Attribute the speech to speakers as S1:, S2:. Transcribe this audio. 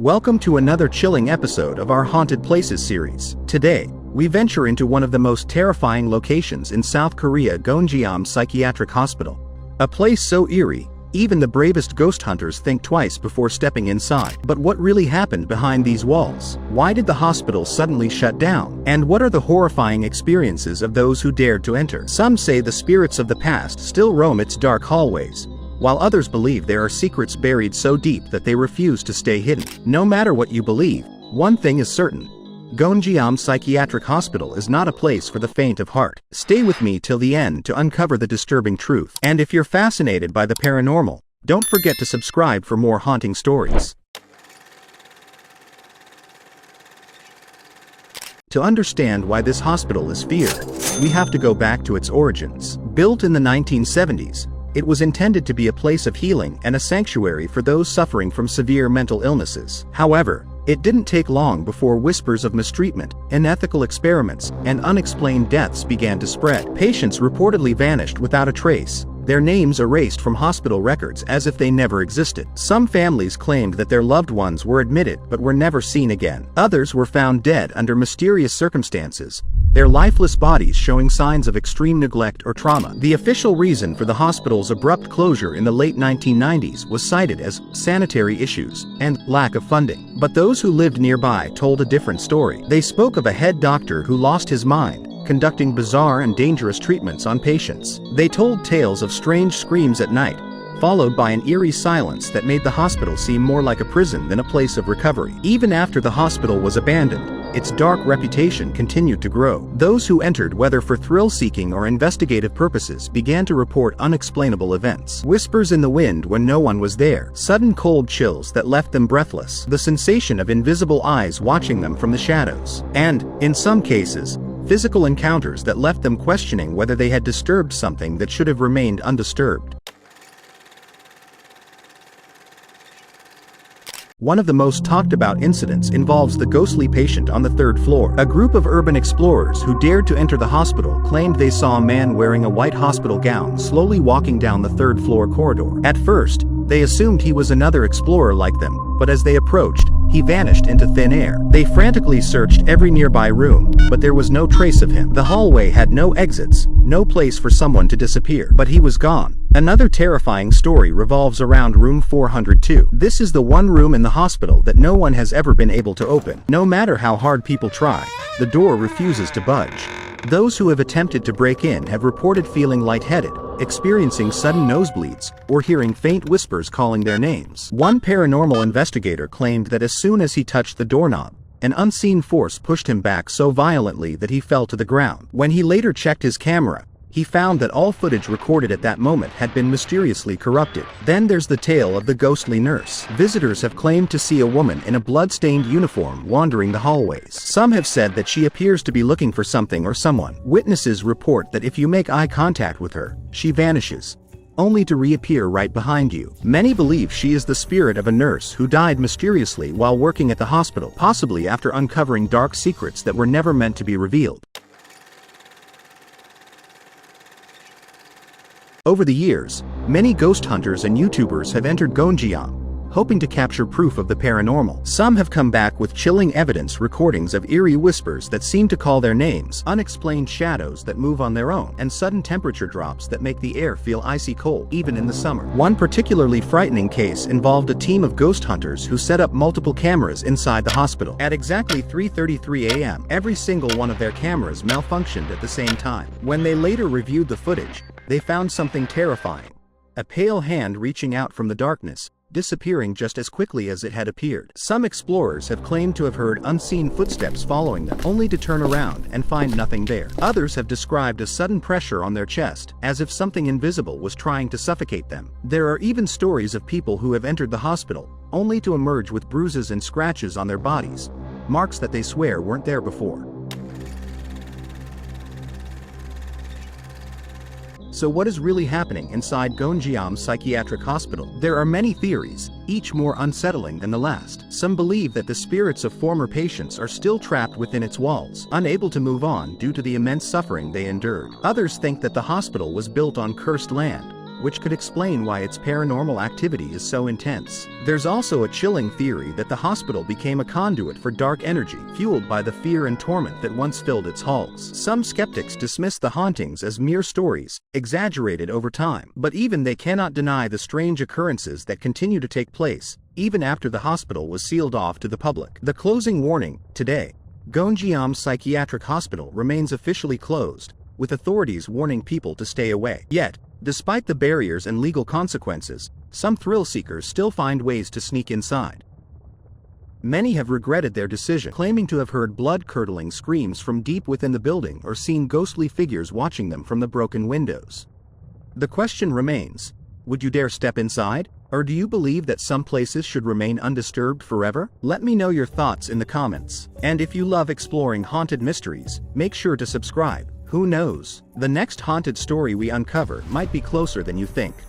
S1: Welcome to another chilling episode of our Haunted Places series. Today, we venture into one of the most terrifying locations in South Korea, Gonjeom Psychiatric Hospital. A place so eerie, even the bravest ghost hunters think twice before stepping inside. But what really happened behind these walls? Why did the hospital suddenly shut down? And what are the horrifying experiences of those who dared to enter? Some say the spirits of the past still roam its dark hallways, while others believe there are secrets buried so deep that they refuse to stay hidden. No matter what you believe, one thing is certain: Gonjeom Psychiatric Hospital is not a place for the faint of heart. Stay with me till the end to uncover the disturbing truth. And if you're fascinated by the paranormal, don't forget to subscribe for more haunting stories. To understand why this hospital is feared, we have to go back to its origins. Built in the 1970s, it was intended to be a place of healing and a sanctuary for those suffering from severe mental illnesses. However, it didn't take long before whispers of mistreatment, unethical experiments, and unexplained deaths began to spread. Patients reportedly vanished without a trace, their names erased from hospital records as if they never existed. Some families claimed that their loved ones were admitted but were never seen again. Others were found dead under mysterious circumstances, their lifeless bodies showing signs of extreme neglect or trauma. The official reason for the hospital's abrupt closure in the late 1990s was cited as sanitary issues and lack of funding. But those who lived nearby told a different story. They spoke of a head doctor who lost his mind, conducting bizarre and dangerous treatments on patients. They told tales of strange screams at night, followed by an eerie silence that made the hospital seem more like a prison than a place of recovery. Even after the hospital was abandoned, its dark reputation continued to grow. Those who entered, whether for thrill-seeking or investigative purposes, began to report unexplainable events. Whispers in the wind when no one was there, sudden cold chills that left them breathless, the sensation of invisible eyes watching them from the shadows, and, in some cases, physical encounters that left them questioning whether they had disturbed something that should have remained undisturbed. One of the most talked about incidents involves the ghostly patient on the third floor. A group of urban explorers who dared to enter the hospital claimed they saw a man wearing a white hospital gown slowly walking down the third floor corridor. At first, they assumed he was another explorer like them, but as they approached, he vanished into thin air. They frantically searched every nearby room, but there was no trace of him. The hallway had no exits, no place for someone to disappear, but he was gone. Another terrifying story revolves around room 402. This is the one room in the hospital that no one has ever been able to open. No matter how hard people try, the door refuses to budge. Those who have attempted to break in have reported feeling lightheaded, experiencing sudden nosebleeds, or hearing faint whispers calling their names. One paranormal investigator claimed that as soon as he touched the doorknob, an unseen force pushed him back so violently that he fell to the ground. When he later checked his camera, he found that all footage recorded at that moment had been mysteriously corrupted. Then there's the tale of the ghostly nurse. Visitors have claimed to see a woman in a blood-stained uniform wandering the hallways. Some have said that she appears to be looking for something or someone. Witnesses report that if you make eye contact with her, she vanishes, only to reappear right behind you. Many believe she is the spirit of a nurse who died mysteriously while working at the hospital, possibly after uncovering dark secrets that were never meant to be revealed. Over the years, many ghost hunters and YouTubers have entered Gonjeom, hoping to capture proof of the paranormal. Some have come back with chilling evidence recordings of eerie whispers that seem to call their names, unexplained shadows that move on their own, and sudden temperature drops that make the air feel icy cold, even in the summer. One particularly frightening case involved a team of ghost hunters who set up multiple cameras inside the hospital. At exactly 3:33 a.m., every single one of their cameras malfunctioned at the same time. When they later reviewed the footage, they found something terrifying: a pale hand reaching out from the darkness, disappearing just as quickly as it had appeared. Some explorers have claimed to have heard unseen footsteps following them, only to turn around and find nothing there. Others have described a sudden pressure on their chest, as if something invisible was trying to suffocate them. There are even stories of people who have entered the hospital, only to emerge with bruises and scratches on their bodies, marks that they swear weren't there before. So what is really happening inside Gonjeom Psychiatric Hospital? There are many theories, each more unsettling than the last. Some believe that the spirits of former patients are still trapped within its walls, unable to move on due to the immense suffering they endured. Others think that the hospital was built on cursed land, which could explain why its paranormal activity is so intense. There's also a chilling theory that the hospital became a conduit for dark energy, fueled by the fear and torment that once filled its halls. Some skeptics dismiss the hauntings as mere stories, exaggerated over time, but even they cannot deny the strange occurrences that continue to take place, even after the hospital was sealed off to the public. The closing warning: today, Gonjiam Psychiatric Hospital remains officially closed, with authorities warning people to stay away. Yet, despite the barriers and legal consequences, some thrill-seekers still find ways to sneak inside. Many have regretted their decision, claiming to have heard blood-curdling screams from deep within the building or seen ghostly figures watching them from the broken windows. The question remains: would you dare step inside? Or do you believe that some places should remain undisturbed forever? Let me know your thoughts in the comments. And if you love exploring haunted mysteries, make sure to subscribe. Who knows? The next haunted story we uncover might be closer than you think.